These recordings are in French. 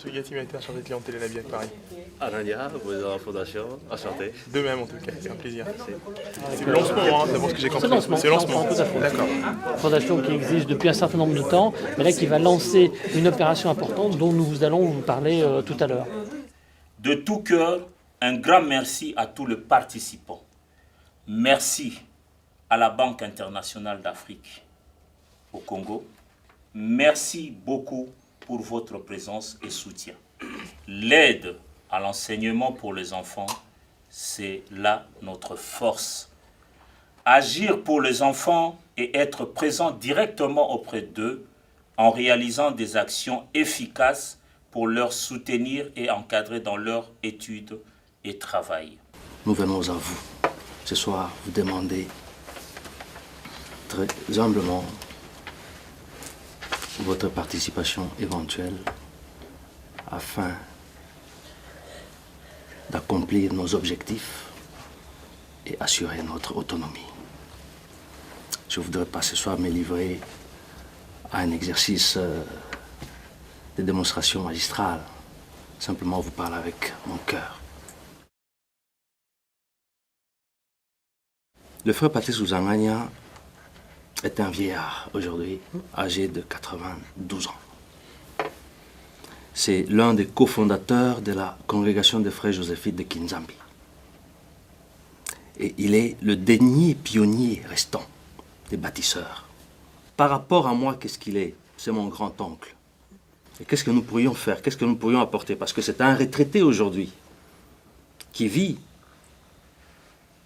Monsieur Gatti m'a été chargé de clientèle à la BIAC Paris. Anania, président de la Fondation, enchanté. De même en tout cas, c'est un plaisir. C'est le lancement, hein, c'est bon ce que j'ai compris. C'est le lancement, tout à fait. D'accord. Une fondation qui existe depuis un certain nombre de temps, mais là qui va lancer une opération importante dont nous allons vous parler tout à l'heure. De tout cœur, un grand merci à tous les participants. Merci à la Banque internationale d'Afrique au Congo. Merci beaucoup pour votre présence et soutien. L'aide à l'enseignement pour les enfants, c'est là notre force. Agir pour les enfants et être présent directement auprès d'eux en réalisant des actions efficaces pour leur soutenir et encadrer dans leurs études et travail. Nous venons à vous ce soir vous demander très humblement votre participation éventuelle afin d'accomplir nos objectifs et assurer notre autonomie. Je ne voudrais pas ce soir me livrer à un exercice de démonstration magistrale. Simplement vous parler avec mon cœur. Le frère Patrice Ouzangania est un vieillard aujourd'hui, âgé de 92 ans. C'est l'un des cofondateurs de la congrégation des frères joséphites de Kinzambi. Et il est le dernier pionnier restant des bâtisseurs. Par rapport à moi, qu'est-ce qu'il est? C'est mon grand-oncle. Et qu'est-ce que nous pourrions faire? Qu'est-ce que nous pourrions apporter? Parce que c'est un retraité aujourd'hui qui vit,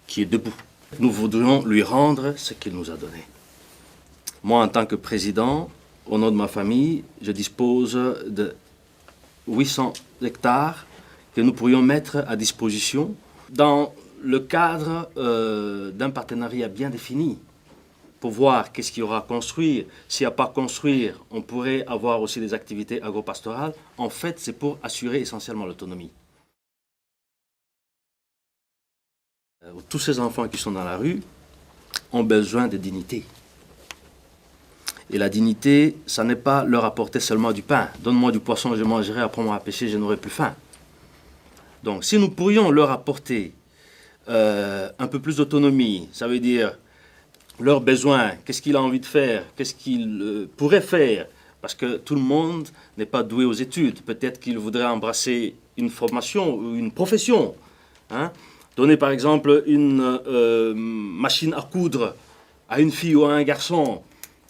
qui est debout. Nous voudrions lui rendre ce qu'il nous a donné. Moi, en tant que président, au nom de ma famille, je dispose de 800 hectares que nous pourrions mettre à disposition dans le cadre d'un partenariat bien défini pour voir qu'est-ce qu'il y aura à construire. S'il n'y a pas à construire, on pourrait avoir aussi des activités agro-pastorales. En fait, c'est pour assurer essentiellement l'autonomie. Tous ces enfants qui sont dans la rue ont besoin de dignité. Et la dignité, ça n'est pas leur apporter seulement du pain. Donne-moi du poisson, je mangerai, apprends-moi à pêcher, je n'aurai plus faim. Donc, si nous pourrions leur apporter un peu plus d'autonomie, ça veut dire leurs besoins, qu'est-ce qu'il a envie de faire, qu'est-ce qu'il pourrait faire, parce que tout le monde n'est pas doué aux études. Peut-être qu'il voudrait embrasser une formation ou une profession. Hein? Donner par exemple une machine à coudre à une fille ou à un garçon.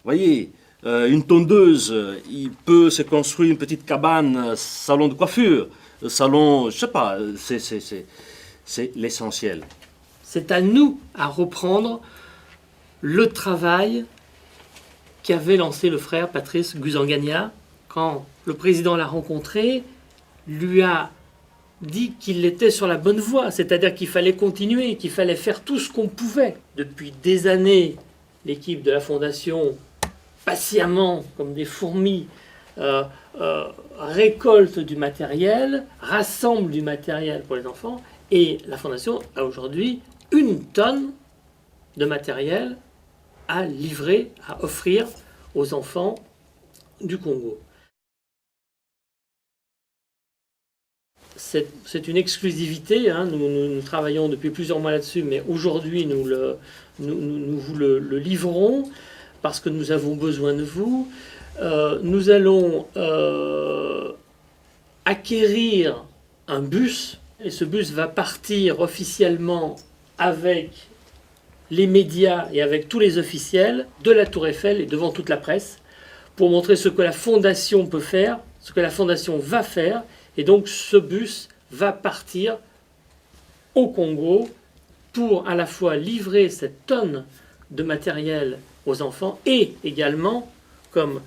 Voyez, une tondeuse, il peut se construire une petite cabane, salon de coiffure, salon, je sais pas, c'est l'essentiel. C'est à nous à reprendre le travail qu'avait lancé le frère Patrice Guzangania quand le président l'a rencontré, lui a dit qu'il était sur la bonne voie, c'est-à-dire qu'il fallait continuer, qu'il fallait faire tout ce qu'on pouvait. Depuis des années, l'équipe de la Fondation, patiemment, comme des fourmis, récolte du matériel, rassemble du matériel pour les enfants, et la Fondation a aujourd'hui 1 tonne de matériel à livrer, à offrir aux enfants du Congo. C'est une exclusivité, hein. Nous travaillons depuis plusieurs mois là-dessus, mais aujourd'hui nous vous le livrons parce que nous avons besoin de vous. Nous allons acquérir un bus, et ce bus va partir officiellement avec les médias et avec tous les officiels de la Tour Eiffel et devant toute la presse pour montrer ce que la Fondation peut faire, ce que la Fondation va faire. Et donc ce bus va partir au Congo pour à la fois livrer cette tonne de matériel aux enfants et également, comme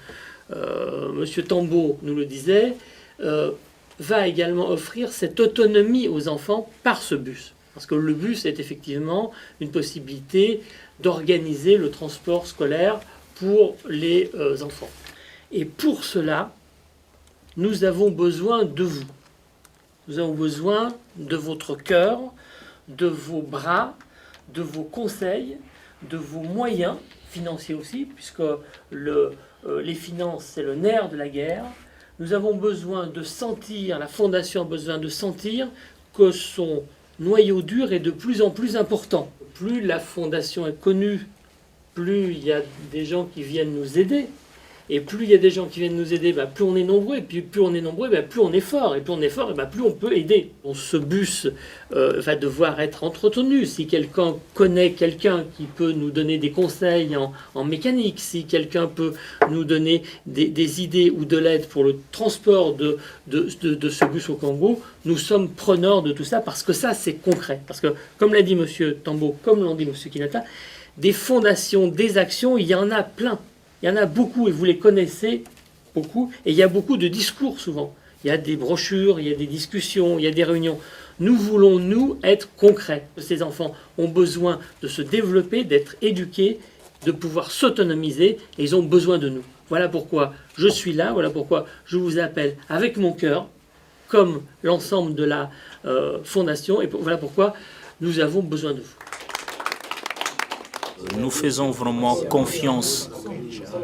M. Tambo nous le disait, va également offrir cette autonomie aux enfants par ce bus. Parce que le bus est effectivement une possibilité d'organiser le transport scolaire pour les enfants. Et pour cela, nous avons besoin de vous. Nous avons besoin de votre cœur, de vos bras, de vos conseils, de vos moyens financiers aussi, puisque les finances, c'est le nerf de la guerre. Nous avons besoin de sentir, la Fondation a besoin de sentir que son noyau dur est de plus en plus important. Plus la Fondation est connue, plus il y a des gens qui viennent nous aider. Et plus il y a des gens qui viennent nous aider, plus on est nombreux. Et puis plus on est nombreux, plus on est fort. Et plus on est fort, plus on peut aider. Ce bus va devoir être entretenu. Si quelqu'un connaît quelqu'un qui peut nous donner des conseils en mécanique, si quelqu'un peut nous donner des idées ou de l'aide pour le transport de ce bus au Congo, nous sommes preneurs de tout ça parce que ça, c'est concret. Parce que, comme l'a dit M. Tambo, comme l'ont dit M. Kinata, des fondations, des actions, il y en a plein. Il y en a beaucoup et vous les connaissez beaucoup. Et il y a beaucoup de discours souvent. Il y a des brochures, il y a des discussions, il y a des réunions. Nous voulons, nous, être concrets. Ces enfants ont besoin de se développer, d'être éduqués, de pouvoir s'autonomiser et ils ont besoin de nous. Voilà pourquoi je suis là, voilà pourquoi je vous appelle avec mon cœur, comme l'ensemble de la Fondation. Et voilà pourquoi nous avons besoin de vous. Nous faisons vraiment confiance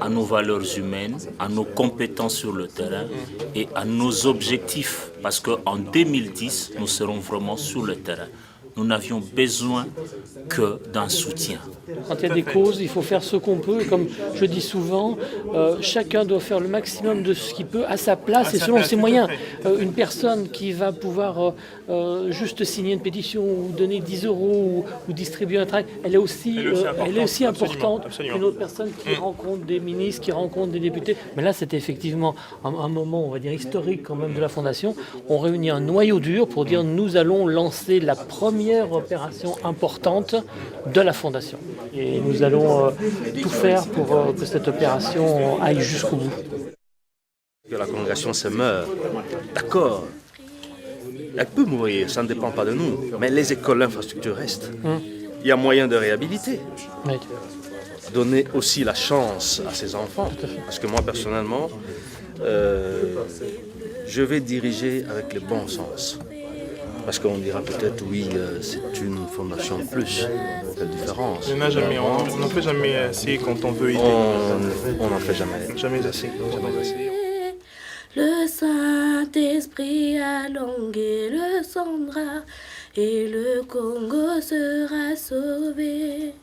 à nos valeurs humaines, à nos compétences sur le terrain et à nos objectifs. Parce qu'en 2010, nous serons vraiment sur le terrain. Nous n'avions besoin que d'un soutien. Quand il y a des causes, il faut faire ce qu'on peut. Et comme je dis souvent, chacun doit faire le maximum de ce qu'il peut à sa place et selon ses moyens. Une personne qui va pouvoir juste signer une pétition ou donner 10 euros ou distribuer un tract, elle est aussi importante qu'une autre personne qui rencontre des ministres, qui rencontre des députés. Mais là, c'était effectivement un moment, on va dire, historique quand même de la Fondation. On réunit un noyau dur pour dire nous allons lancer la première opération importante de la Fondation. Et nous allons tout faire pour que cette opération aille jusqu'au bout. Que la congrégation se meurt, d'accord, elle peut mourir, ça ne dépend pas de nous, mais les écoles, l'infrastructure restent. Il y a moyen de réhabiliter. Oui. Donner aussi la chance à ces enfants, parce que moi personnellement, je vais diriger avec le bon sens. Parce qu'on dira peut-être, oui, c'est une fondation de plus. Quelle différence? On n'en fait jamais assez quand on veut aider. On n'en fait jamais. Jamais assez. Jamais assez. Le Saint-Esprit allongué le sang bras et le Congo sera sauvé.